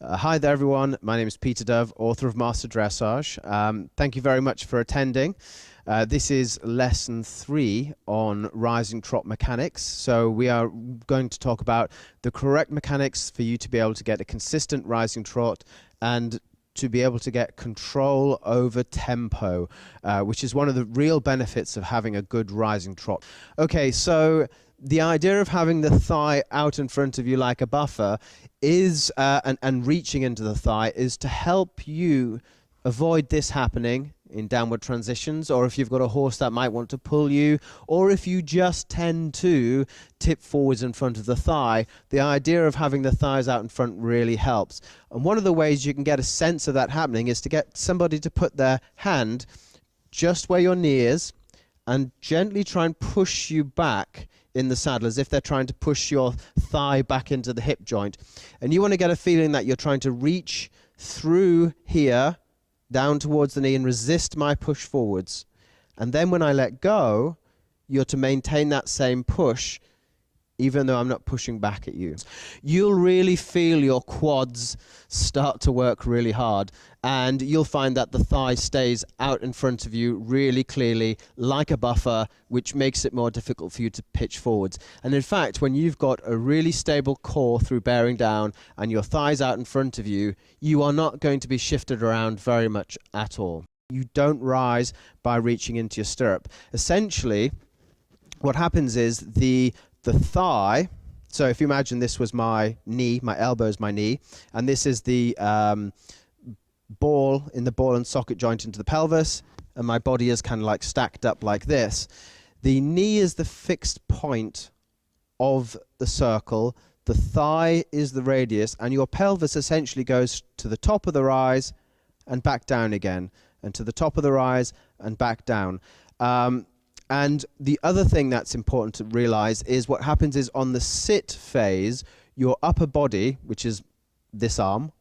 Hi there everyone, my name is Peter Dove, author of Master Dressage. Thank you very much for attending. This is lesson 3 on rising trot mechanics. So we are going to talk about the correct mechanics for you to be able to get a consistent rising trot and to be able to get control over tempo, which is one of the real benefits of having a good rising trot. Okay, so the idea of having the thigh out in front of you like a buffer is, and reaching into the thigh, is to help you avoid this happening in downward transitions, or if you've got a horse that might want to pull you, or if you just tend to tip forwards in front of the thigh. The idea of having the thighs out in front really helps. And one of the ways you can get a sense of that happening is to get somebody to put their hand just where your knee is and gently try and push you back in the saddle, as if they're trying to push your thigh back into the hip joint. And you want to get a feeling that you're trying to reach through here down towards the knee and resist my push forwards. And then when I let go, you're to maintain that same push even though I'm not pushing back at you. You'll really feel your quads start to work really hard, and you'll find that the thigh stays out in front of you really clearly like a buffer, which makes it more difficult for you to pitch forwards. And in fact, when you've got a really stable core through bearing down and your thighs out in front of you, you are not going to be shifted around very much at all. You don't rise by reaching into your stirrup. Essentially, what happens is the thigh, so if you imagine this was my knee, my elbow is my knee, and this is the ball in the ball and socket joint into the pelvis, and my body is kind of like stacked up like this. The knee is the fixed point of the circle, the thigh is the radius, and your pelvis essentially goes to the top of the rise and back down again, and to the top of the rise and back down. And the other thing that's important to realize is what happens is on the sit phase, your upper body, which is this arm,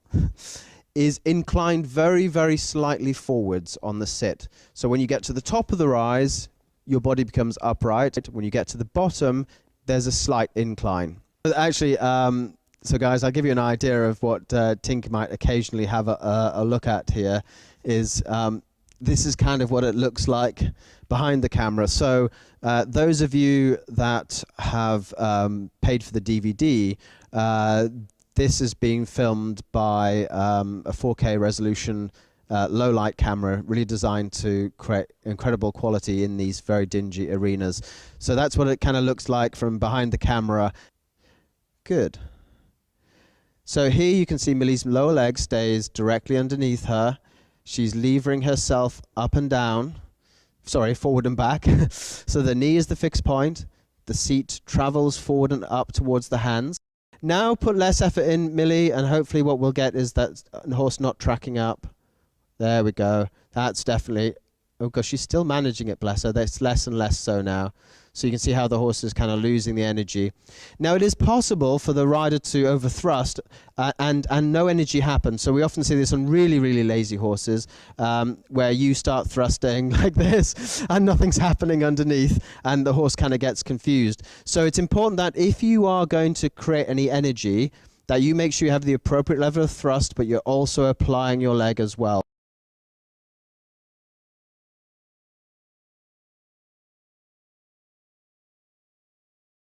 is inclined very, very slightly forwards on the sit. So when you get to the top of the rise, your body becomes upright. When you get to the bottom, there's a slight incline. Actually, so guys, I'll give you an idea of what Tink might occasionally have a look at here is this is kind of what it looks like behind the camera. So those of you that have paid for the DVD, this is being filmed by a 4K resolution low light camera, really designed to create incredible quality in these very dingy arenas. So that's what it kind of looks like from behind the camera. Good. So here you can see Millie's lower leg stays directly underneath her. She's levering herself up and down, sorry, forward and back. So the knee is the fixed point. The seat travels forward and up towards the hands. Now put less effort in, Millie, and hopefully what we'll get is that horse not tracking up. There we go. That's definitely, oh gosh, she's still managing it, bless her. That's less and less so now. So you can see how the horse is kind of losing the energy. Now it is possible for the rider to overthrust and no energy happens. So we often see this on really, really lazy horses where you start thrusting like this and nothing's happening underneath and the horse kind of gets confused. So it's important that if you are going to create any energy, that you make sure you have the appropriate level of thrust, but you're also applying your leg as well.